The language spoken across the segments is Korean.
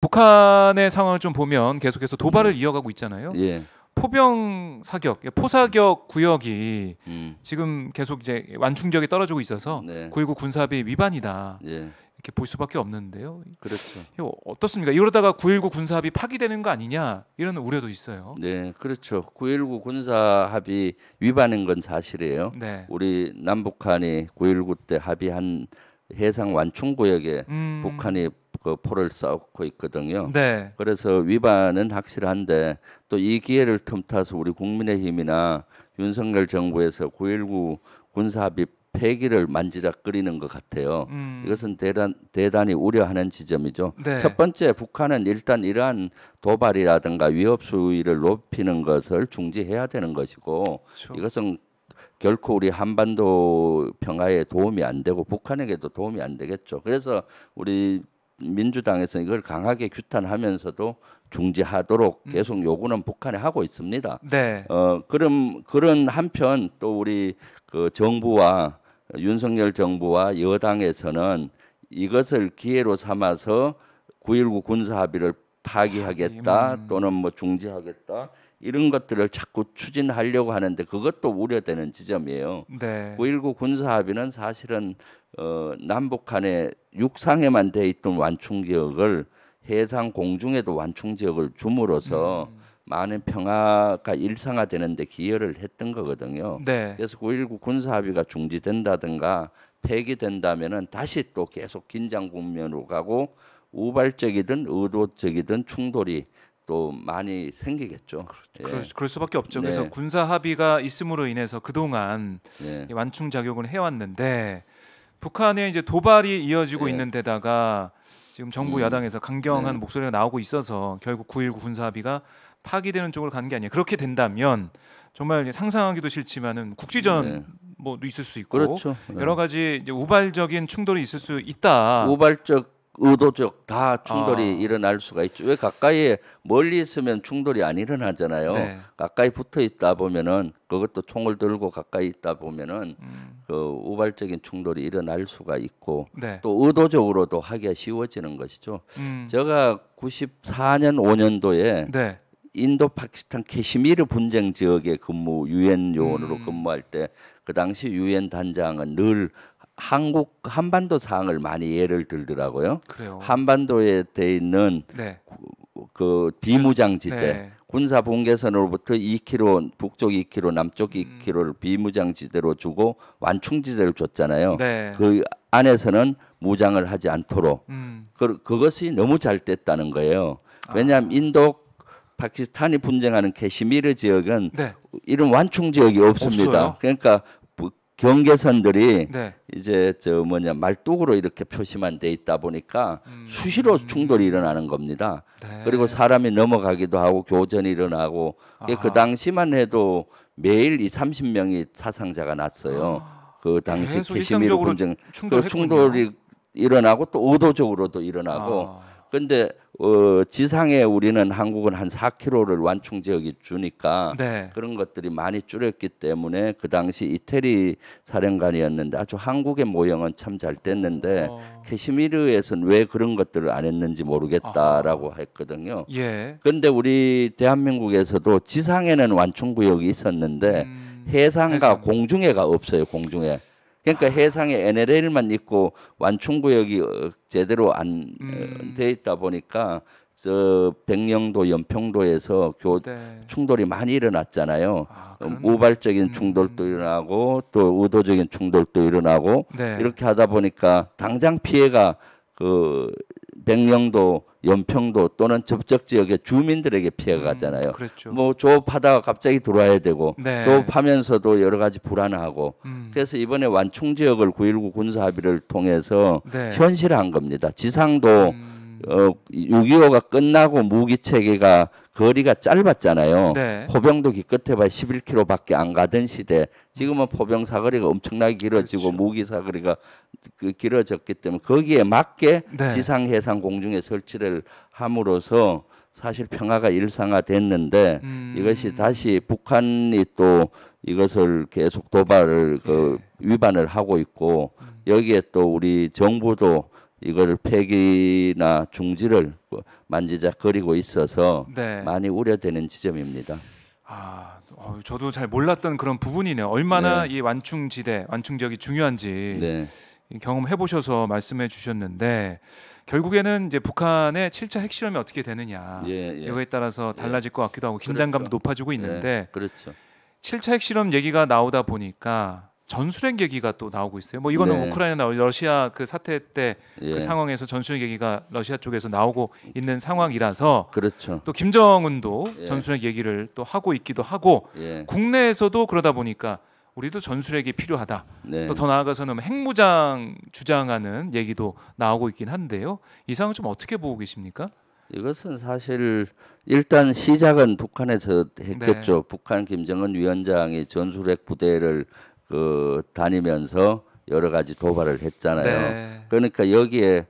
북한의 상황을 좀 보면 계속해서 도발을 음. 이어가고 있잖아요. 예. 포병 사격, 포사격 구역이 음. 지금 계속 이제 완충적이 떨어지고 있어서 네. 9.19 군사합의 위반이다 예. 이렇게 볼 수밖에 없는데요. 그렇죠. 이거 어떻습니까? 이러다가 9.19 군사합의 파기되는 거 아니냐 이런 우려도 있어요. 네, 그렇죠. 9.19 군사 합의 위반인 건 사실이에요. 네. 우리 남북한이 9.19 때 합의한 해상 완충 구역에 북한이 그 포를 쌓고 있거든요. 네. 그래서 위반은 확실한데 또 이 기회를 틈타서 우리 국민의힘이나 윤석열 정부에서 9.19 군사 합의 폐기를 만지작거리는 것 같아요. 이것은 대단히 우려하는 지점이죠. 네. 첫 번째, 북한은 일단 이러한 도발이라든가 위협 수위를 높이는 것을 중지해야 되는 것이고, 그렇죠. 이것은 결코 우리 한반도 평화에 도움이 안 되고 북한에게도 도움이 안 되겠죠. 그래서 우리 민주당에서 이걸 강하게 규탄하면서도 중지하도록 계속 요구는 북한에 하고 있습니다. 네. 그런 한편 또 우리 그 정부와 윤석열 정부와 여당에서는 이것을 기회로 삼아서 9.19 군사 합의를 파기하겠다 또는 뭐 중지하겠다 이런 것들을 자꾸 추진하려고 하는데 그것도 우려되는 지점이에요. 네. 9.19 군사 합의는 사실은 남북한의 육상에만 돼 있던 완충 지역을 해상 공중에도 완충 지역을 줌으로써 많은 평화가 일상화되는데 기여를 했던 거거든요. 네. 그래서 9.19 군사 합의가 중지된다든가 폐기된다면은 다시 또 계속 긴장 국면으로 가고 우발적이든 의도적이든 충돌이 또 많이 생기겠죠. 그럴 수밖에 없죠. 네. 그래서 군사 합의가 있음으로 인해서 그동안 네. 이 완충 작용을 해왔는데 북한의 이제 도발이 이어지고 네. 있는 데다가 지금 정부 야당에서 강경한 네. 목소리가 나오고 있어서 결국 9.19 군사 합의가 파기되는 쪽으로 가는 게 아니에요. 그렇게 된다면 정말 상상하기도 싫지만은 국지전 네. 뭐도 있을 수 있고 그렇죠. 여러 가지 이제 우발적인 충돌이 있을 수 있다. 우발적, 의도적 다 충돌이 일어날 수가 있죠. 왜 가까이에 멀리 있으면 충돌이 안 일어나잖아요. 네. 가까이 붙어 있다 보면은 그것도 총을 들고 가까이 있다 보면은 그 우발적인 충돌이 일어날 수가 있고 네. 또 의도적으로도 하기가 쉬워지는 것이죠. 제가 94년 5년도에 네. 인도 파키스탄 캐시미르 분쟁 지역에 유엔 요원으로 근무할 때 그 당시 유엔 단장은 늘 한국 한반도 사항을 많이 예를 들더라고요. 그래요. 한반도에 돼 있는 네. 그 비무장지대 네. 군사 분계선으로부터 2km 북쪽 2km 남쪽 2km를 비무장지대로 주고 완충지대를 줬잖아요. 네. 그 안에서는 무장을 하지 않도록 그것이 너무 잘 됐다는 거예요. 왜냐하면 인도 파키스탄이 분쟁하는 캐시미르 지역은 네. 이런 완충 지역이 없습니다. 없어요? 그러니까 경계선들이 네. 이제 말뚝으로 이렇게 표시만 돼 있다 보니까 수시로 충돌이 일어나는 겁니다. 네. 그리고 사람이 넘어가기도 하고 교전이 일어나고 그 당시만 해도 매일 30명이 사상자가 났어요. 그 당시 계속 캐시미르 일상적으로 분쟁 충돌했군요. 충돌이 일어나고 또 의도적으로도 일어나고 근데 지상에 우리는 한국은 한 4km를 완충 지역이 주니까 네. 그런 것들이 많이 줄였기 때문에 그 당시 이태리 사령관이었는데 아주 한국의 모형은 참 잘 됐는데 캐시미르에서는 왜 그런 것들을 안 했는지 모르겠다라고 했거든요. 예. 그런데 우리 대한민국에서도 지상에는 완충 구역이 있었는데 해상과 공중에가 없어요. 공중에. 그러니까 해상에 NLL만 있고 완충 구역이 제대로 안 돼 있다 보니까 저 백령도 연평도에서 네. 충돌이 많이 일어났잖아요. 그런- 우발적인 충돌도 일어나고 또 의도적인 충돌도 일어나고 네. 이렇게 하다 보니까 당장 피해가 그 백령도 연평도 또는 접촉 지역의 주민들에게 피해가 가잖아요. 그랬죠. 뭐 조업하다가 갑자기 들어와야 되고 네. 조업하면서도 여러 가지 불안하고 그래서 이번에 완충 지역을 9.19 군사 합의를 통해서 네. 현실화한 겁니다. 지상도 6.25가 끝나고 무기 체계가 거리가 짧았잖아요. 네. 포병도 기껏 해봐야 11km밖에 안 가던 시대. 지금은 포병 사거리가 엄청나게 길어지고 그렇죠. 무기 사거리가 길어졌기 때문에 거기에 맞게 네. 지상, 해상, 공중에 설치를 함으로써 사실 평화가 일상화됐는데 이것이 다시 북한이 또 이것을 계속 도발을 위반을 하고 있고 여기에 또 우리 정부도 이걸 폐기나 중지를 만지작거리고 있어서 네. 많이 우려되는 지점입니다. 저도 잘 몰랐던 그런 부분이네요. 얼마나 네. 이 완충지대, 완충 지역이 중요한지 네, 경험해 보셔서 말씀해 주셨는데 결국에는 이제 북한의 7차 핵실험이 어떻게 되느냐 예, 예. 이거에 따라서 예. 달라질 것 같기도 하고 긴장감도 그렇죠. 높아지고 있는데 예, 그렇죠. 7차 핵실험 얘기가 나오다 보니까 전술핵 얘기가 또 나오고 있어요. 뭐 이거는 네. 우크라이나 러시아 그 사태 때 그 예, 상황에서 전술핵 얘기가 러시아 쪽에서 나오고 있는 상황이라서 그렇죠. 또 김정은도 예. 전술핵 얘기를 또 하고 있기도 하고 예, 국내에서도 그러다 보니까 우리도 전술핵이 필요하다. 네. 또 더 나아가서는 핵무장 주장하는 얘기도 나오고 있긴 한데요. 이 상황 좀 어떻게 보고 계십니까? 이것은 사실 일단 시작은 북한에서 했겠죠. 네. 북한 김정은 위원장이 전술핵 부대를 다니면서 여러 가지 도발을 했잖아요. 네. 그러니까 여기에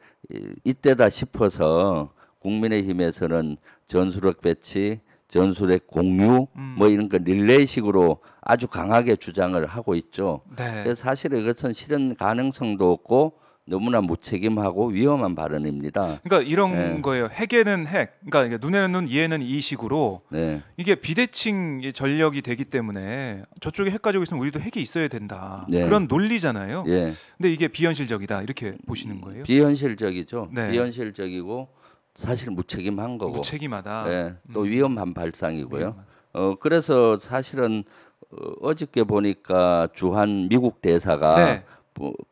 이때다 싶어서 국민의힘에서는 전술핵 배치, 전술핵 공유 뭐 이런 거 릴레이식으로 아주 강하게 주장을 하고 있죠. 네. 그래서 사실 이것은 실현 가능성도 없고 너무나 무책임하고 위험한 발언입니다. 그러니까 이런 네. 거예요. 핵에는 핵. 그러니까 눈에는 눈, 이에는 이 식으로 네. 이게 비대칭 전력이 되기 때문에 저쪽에 핵 가지고 있으면 우리도 핵이 있어야 된다. 네. 그런 논리잖아요. 예. 근데 이게 비현실적이다. 이렇게 보시는 거예요? 비현실적이죠. 네. 비현실적이고 사실 무책임한 거고. 무책임하다. 네. 또 위험한 발상이고요. 위험한. 그래서 사실은 어저께 보니까 주한 미국 대사가 네.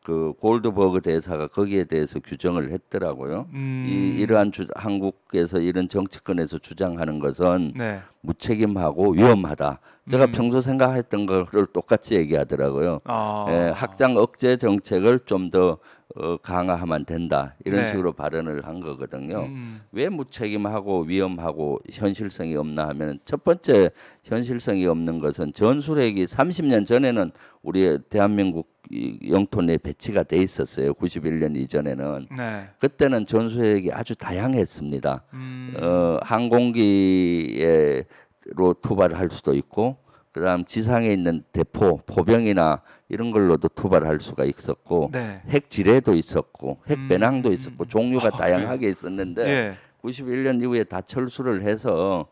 그 골드버그 대사가 거기에 대해서 규정을 했더라고요. 이러한 한국에서 이런 정치권에서 주장하는 것은 네. 무책임하고 위험하다. 제가 평소 생각했던 거를 똑같이 얘기하더라고요. 예, 확장 억제 정책을 좀 더 강화하면 된다. 이런 네. 식으로 발언을 한 거거든요. 왜 무책임하고 위험하고 현실성이 없나 하면 첫 번째 현실성이 없는 것은 전술핵이 30년 전에는 우리 대한민국 영토 내에 배치가 돼 있었어요. 91년 이전에는. 네. 그때는 전술핵이 아주 다양했습니다. 항공기로 투발할 수도 있고 그다음 지상에 있는 대포, 포병이나 이런 걸로도 투발할 수가 있었고 네. 핵 지뢰도 있었고 핵 배낭도 있었고 종류가 그래요? 다양하게 있었는데 예. 91년 이후에 다 철수를 해서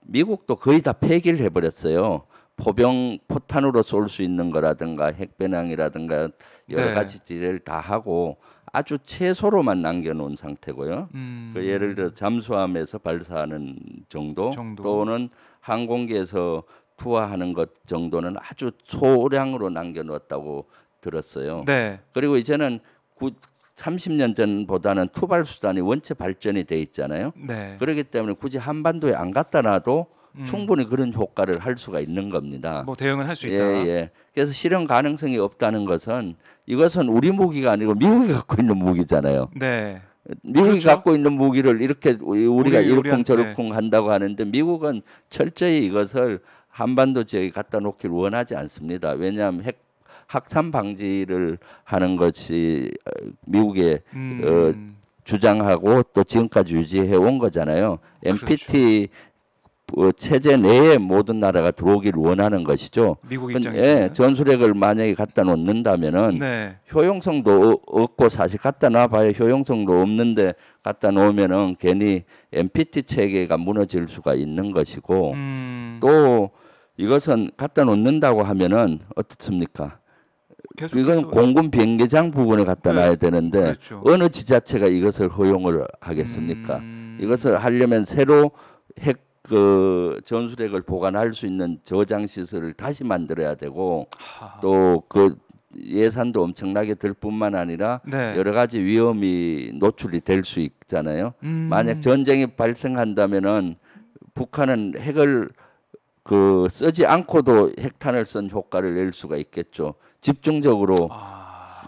미국도 거의 다 폐기를 해버렸어요. 포병 포탄으로 쏠 수 있는 거라든가 핵 배낭이라든가 여러 네. 가지 지뢰를 다 하고 아주 최소로만 남겨놓은 상태고요. 그 예를 들어 잠수함에서 발사하는 정도 또는 항공기에서 투하하는 것 정도는 아주 소량으로 남겨놓았다고 들었어요. 네. 그리고 이제는 30년 전보다는 투발 수단이 원체 발전이 돼 있잖아요. 네. 그렇기 때문에 굳이 한반도에 안 갖다 놔도 충분히 그런 효과를 할 수가 있는 겁니다. 뭐 대응은 할 수 있다. 예, 예. 그래서 실현 가능성이 없다는 것은 이것은 우리 무기가 아니고 미국이 갖고 있는 무기잖아요. 네. 미국이 그렇죠. 갖고 있는 무기를 이렇게 우리가 우리한테. 이러쿵저러쿵 한다고 하는데 미국은 철저히 이것을 한반도 지역에 갖다 놓기를 원하지 않습니다. 왜냐하면 핵 확산 방지를 하는 것이 미국의 주장하고 또 지금까지 유지해 온 거잖아요. NPT 체제 내에 모든 나라가 들어오기를 원하는 것이죠. 미국 입장에서는. 예, 전술핵을 만약에 갖다 놓는다면은 네. 효용성도 없고 사실 갖다 놔봐야 효용성도 없는데 갖다 놓으면은 괜히 NPT 체계가 무너질 수가 있는 것이고 또 이것은 갖다 놓는다고 하면은 어떻습니까? 이건 공군 비행기장 부근에 갖다 놔야 되는데 그렇죠. 어느 지자체가 이것을 허용을 하겠습니까? 이것을 하려면 새로 핵 전술핵을 보관할 수 있는 저장 시설을 다시 만들어야 되고 또 그 예산도 엄청나게 들 뿐만 아니라 네. 여러 가지 위험이 노출이 될 수 있잖아요. 만약 전쟁이 발생한다면은 북한은 핵을 쓰지 않고도 핵탄을 쏜 효과를 낼 수가 있겠죠. 집중적으로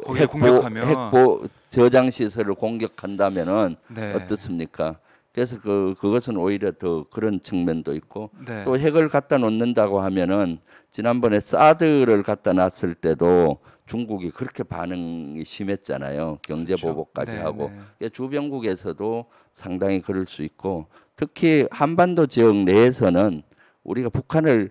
거기에 공격하면 핵보 저장 시설을 공격한다면은 네. 어떻습니까? 그래서 그것은 오히려 더 그런 측면도 있고 네. 또 핵을 갖다 놓는다고 하면은 지난번에 사드를 갖다 놨을 때도 중국이 그렇게 반응이 심했잖아요. 경제 그렇죠. 보복까지 네, 하고 네. 주변국에서도 상당히 그럴 수 있고 특히 한반도 지역 내에서는 우리가 북한을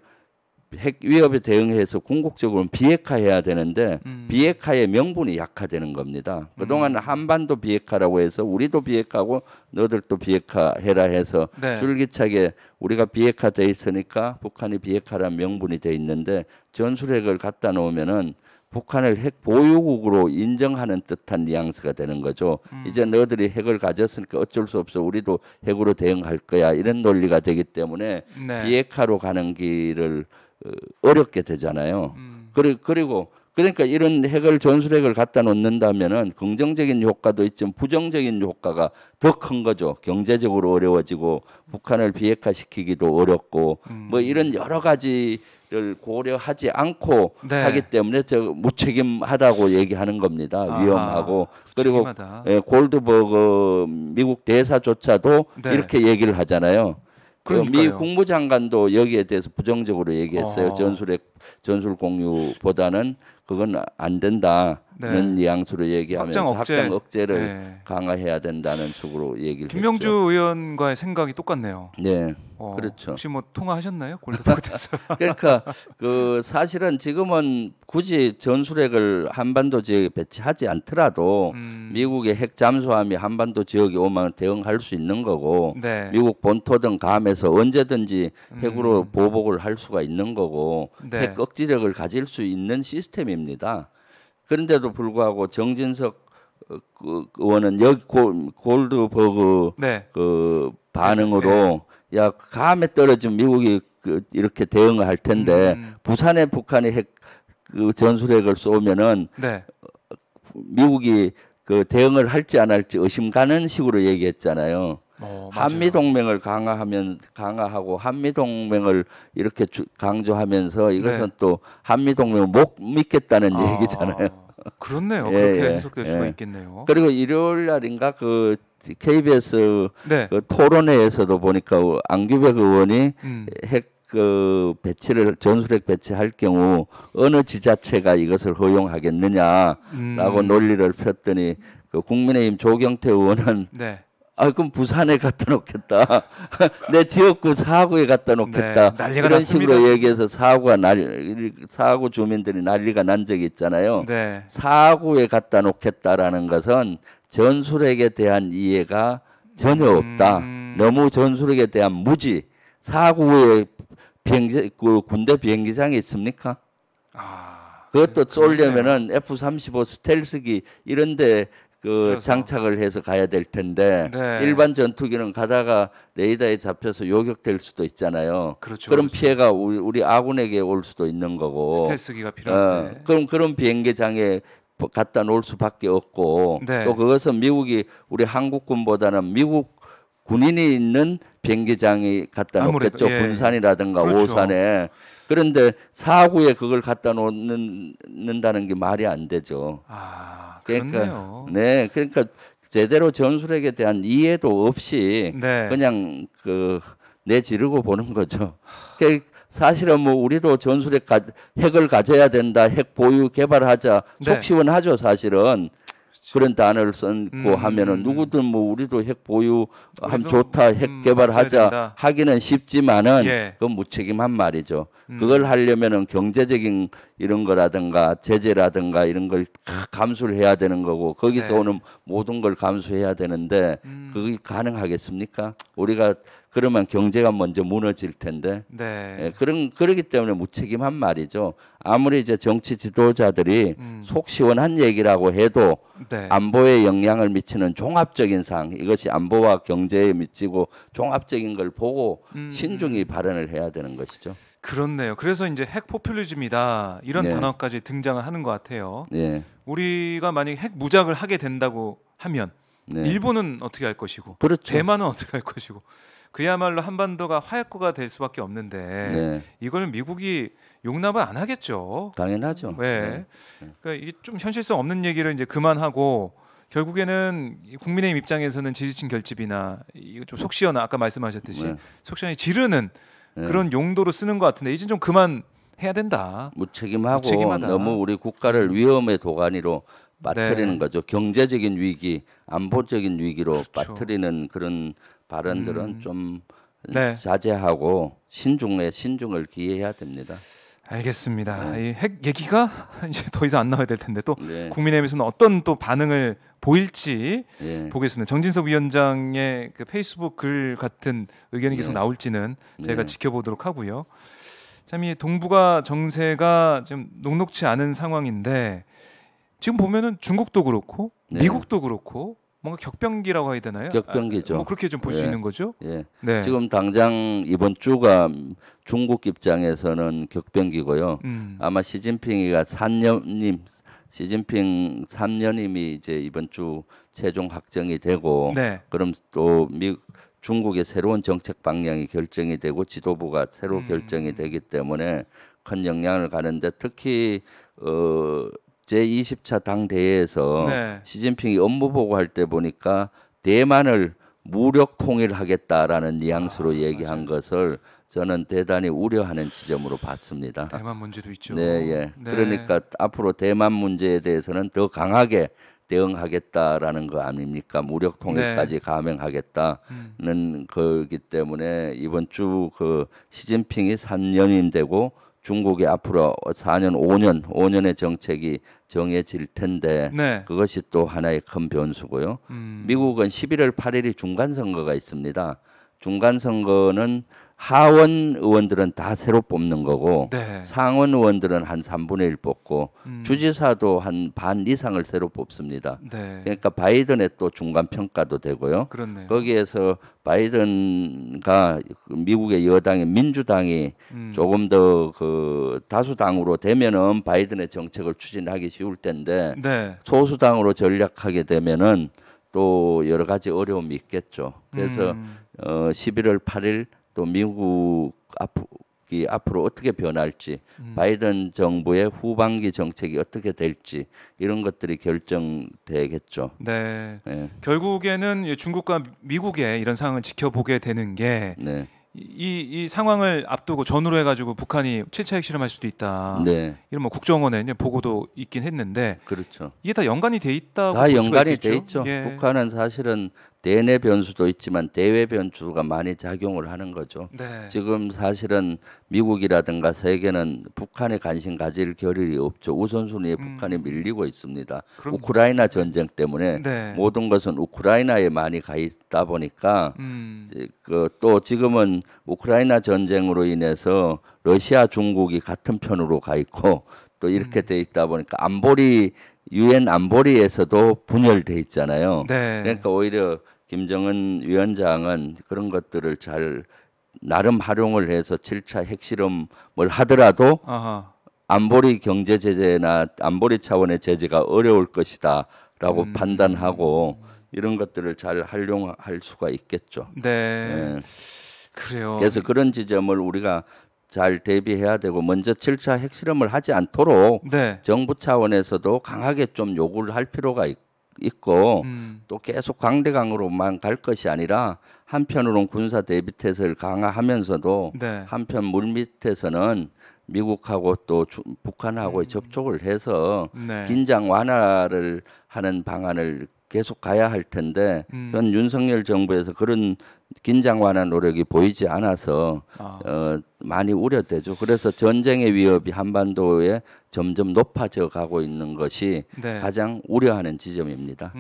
핵 위협에 대응해서 궁극적으로 비핵화해야 되는데 비핵화의 명분이 약화되는 겁니다. 그동안 한반도 비핵화라고 해서 우리도 비핵화하고 너들도 비핵화해라 해서 네. 줄기차게 우리가 비핵화돼 있으니까 북한이 비핵화라는 명분이 돼 있는데 전술핵을 갖다 놓으면은 북한을 핵 보유국으로 인정하는 듯한 뉘앙스가 되는 거죠. 이제 너희들이 핵을 가졌으니까 어쩔 수 없어. 우리도 핵으로 대응할 거야. 이런 논리가 되기 때문에 네. 비핵화로 가는 길을 어렵게 되잖아요. 그리고 그러니까 이런 핵을 전술핵을 갖다 놓는다면은 긍정적인 효과도 있지만 부정적인 효과가 더 큰 거죠. 경제적으로 어려워지고 북한을 비핵화시키기도 어렵고 뭐 이런 여러 가지를 고려하지 않고 네. 하기 때문에 저 무책임하다고 얘기하는 겁니다. 아하, 위험하고 그리고 무책임하다. 골드버그 미국 대사조차도 네. 이렇게 얘기를 하잖아요. 미 그러니까요. 국무장관도 여기에 대해서 부정적으로 얘기했어요. 전술 공유보다는 그건 안 된다는 네. 뉘앙스로 얘기하면서 확장 억제를 네. 강화해야 된다는 식으로 얘기를 김명주 했죠. 의원과의 생각이 똑같네요. 네, 그렇죠. 혹시 뭐 통화하셨나요? 골드버그에서. 그러니까 그 사실은 지금은 굳이 전술핵을 한반도 지역에 배치하지 않더라도 미국의 핵 잠수함이 한반도 지역에 오면 대응할 수 있는 거고 네. 미국 본토 등 감에서 언제든지 핵으로 보복을 할 수가 있는 거고 네. 핵 억지력을 가질 수 있는 시스템입니다. 그런데도 불구하고 정진석 그 의원은 여기 골드버그 네. 그 반응으로 야 감에 떨어진 미국이 이렇게 대응을 할 텐데 부산에 북한이 핵 그 전술핵을 쏘면은 네. 미국이 그 대응을 할지 안 할지 의심 가는 식으로 얘기했잖아요. 한미 동맹을 강화하고 한미 동맹을 이렇게 강조하면서 이것은 네. 또 한미 동맹을 못 믿겠다는 얘기잖아요. 그렇네요. 예, 그렇게 예, 해석될 수가 있겠네요. 그리고 일요일 날인가 그 KBS 네. 그 토론회에서도 보니까 안규백 의원이 핵 그 배치를 전술핵 배치할 경우 어느 지자체가 이것을 허용하겠느냐라고 논리를 폈더니 그 국민의힘 조경태 의원은 네. 그럼 부산에 갖다 놓겠다. 내 지역구 사구에 갖다 놓겠다. 네, 난리가 이런 났습니다. 식으로 얘기해서 사구 주민들이 난리가 난 적이 있잖아요. 네. 사구에 갖다 놓겠다라는 것은 전술핵에 대한 이해가 전혀 없다. 너무 전술핵에 대한 무지. 사구에 군대 비행기장이 있습니까? 그것도 쏘려면은 F-35 스텔스기 이런데 그 장착을 해서 가야 될 텐데 네. 일반 전투기는 가다가 레이더에 잡혀서 요격될 수도 있잖아요. 그렇죠, 그런 그렇죠. 피해가 우리 아군에게 올 수도 있는 거고. 스텔스기가 필요한데. 그럼 그런 비행기장에 갖다 놓을 수밖에 없고 네. 또 그것은 미국이 우리 한국군보다는 미국 군인이 있는 비행기장이 갖다 놓겠죠. 예. 군산이라든가 그렇죠. 오산에. 그런데 사구에 그걸 갖다 놓는다는 게 말이 안 되죠. 그렇네요. 네, 그러니까 제대로 전술핵에 대한 이해도 없이 네. 그냥 그 내지르고 보는 거죠. 사실은 뭐 우리도 전술핵 핵을 가져야 된다, 핵 보유 개발하자 네. 속 시원하죠, 사실은. 그런 단어를 쓰고 하면은 누구든 뭐 우리도 핵 보유하면 좋다, 핵 개발하자 하기는 쉽지만은 예. 그건 무책임한 말이죠. 그걸 하려면은 경제적인 이런 거라든가 제재라든가 이런 걸 다 감수를 해야 되는 거고 거기서 네. 오는 모든 걸 감수해야 되는데 그게 가능하겠습니까? 우리가 그러면 경제가 먼저 무너질 텐데. 네. 예, 그러기 때문에 무책임한 말이죠. 아무리 이제 정치 지도자들이 속 시원한 얘기라고 해도 네. 안보에 영향을 미치는 종합적인 사항, 이것이 안보와 경제에 미치고 종합적인 걸 보고 신중히 발언을 해야 되는 것이죠. 그렇네요. 그래서 이제 핵 포퓰리즘이다 이런 네. 단어까지 등장을 하는 것 같아요. 네. 우리가 만약 핵 무장을 하게 된다고 하면 네. 일본은 어떻게 할 것이고, 그렇죠. 대만은 어떻게 할 것이고, 그야말로 한반도가 화약고가 될 수밖에 없는데 네. 이걸 미국이 용납을 안 하겠죠. 당연하죠. 네. 그러니까 이게 좀 현실성 없는 얘기를 이제 그만하고 결국에는 국민의힘 입장에서는 지지층 결집이나 이거 좀 속 시원한 아까 말씀하셨듯이 네. 속 시원히 지르는 네. 그런 용도로 쓰는 것 같은데 이제 좀 그만 해야 된다. 무책임하고 무책임하다. 너무 우리 국가를 위험의 도가니로 빠뜨리는 네. 거죠. 경제적인 위기, 안보적인 위기로 그렇죠. 빠뜨리는 그런 발언들은 좀 네. 자제하고 신중을 기해야 됩니다. 알겠습니다. 이 핵 얘기가 이제 더 이상 안 나와야 될 텐데 또 네. 국민의힘에서는 어떤 또 반응을 보일지 예. 보겠습니다. 정진석 위원장의 그 페이스북 글 같은 의견이 계속 네. 나올지는 저희가 네. 지켜보도록 하고요. 참 이 동북아 정세가 좀 녹록치 않은 상황인데 지금 보면은 중국도 그렇고 네. 미국도 그렇고 뭔가 격변기라고 해야 되나요? 격변기죠. 뭐 그렇게 좀 볼 수 예. 있는 거죠. 예. 네. 지금 당장 이번 주가 중국 입장에서는 격변기고요. 아마 시진핑이가 3년임이 이제 이번 주 최종 확정이 되고 네. 그럼 또 중국의 새로운 정책 방향이 결정이 되고 지도부가 새로 결정이 되기 때문에 큰 영향을 가는데 특히 제20차 당대회에서 네. 시진핑이 업무 보고할 때 보니까 대만을 무력 통일하겠다라는 뉘앙스로 얘기한 맞아요. 것을 저는 대단히 우려하는 지점으로 봤습니다. 대만 문제도 있죠. 네, 예. 네. 그러니까 앞으로 대만 문제에 대해서는 더 강하게 대응하겠다라는 거 아닙니까? 무력 통일까지 감행하겠다는 거기 때문에 이번 주 그 시진핑이 3년임 되고 중국이 앞으로 4년, 5년의 정책이 정해질 텐데 네. 그것이 또 하나의 큰 변수고요. 미국은 11월 8일이 중간 선거가 있습니다. 중간 선거는 하원 의원들은 다 새로 뽑는 거고 네. 상원 의원들은 한 3분의 1 뽑고 주지사도 한 반 이상을 새로 뽑습니다. 네. 그러니까 바이든의 또 중간 평가도 되고요. 그렇네요. 거기에서 바이든과 미국의 여당인 민주당이 조금 더 그 다수당으로 되면은 바이든의 정책을 추진하기 쉬울 텐데 네. 소수당으로 전략하게 되면은 또 여러 가지 어려움이 있겠죠. 그래서 11월 8일 또 미국이 앞으로 어떻게 변할지 바이든 정부의 후반기 정책이 어떻게 될지 이런 것들이 결정되겠죠. 네. 네. 결국에는 이 중국과 미국의 이런 상황을 지켜보게 되는 게 네. 이 상황을 앞두고 전후로 해가지고 북한이 7차 핵실험할 수도 있다. 네. 이런 뭐 국정원의 이제 보고도 있긴 했는데 그렇죠. 이게 다 연관이 돼 있다고 다 볼 수가 연관이 있겠죠? 돼 있죠. 예. 북한은 사실은 대내 변수도 있지만 대외 변수가 많이 작용을 하는 거죠. 네. 지금 사실은 미국이라든가 세계는 북한에 관심 가질 겨를이 없죠. 우선순위에 북한이 밀리고 있습니다. 그럼- 우크라이나 전쟁 때문에 네. 모든 것은 우크라이나에 많이 가 있다 보니까 또 지금은 우크라이나 전쟁으로 인해서 러시아, 중국이 같은 편으로 가 있고 또 이렇게 돼 있다 보니까 유엔 안보리에서도 분열돼 있잖아요. 네. 그러니까 오히려 김정은 위원장은 그런 것들을 잘 나름 활용을 해서 7차 핵실험을 하더라도 아하. 안보리 경제 제재나 안보리 차원의 제재가 어려울 것이다라고 판단하고 이런 것들을 잘 활용할 수가 있겠죠. 네. 예. 그래요. 그래서 그런 지점을 우리가 잘 대비해야 되고 먼저 7차 핵실험을 하지 않도록 네. 정부 차원에서도 강하게 좀 요구를 할 필요가 있고 또 계속 강대강으로만 갈 것이 아니라 한편으로는 군사 대비 태세를 강화하면서도 네. 한편 물밑에서는 미국하고 또 북한하고의 접촉을 해서 네. 긴장 완화를 하는 방안을 계속 가야 할 텐데 현 윤석열 정부에서 그런 긴장 완화 노력이 보이지 않아서 많이 우려되죠. 그래서 전쟁의 위협이 한반도에 점점 높아져 가고 있는 것이 네. 가장 우려하는 지점입니다.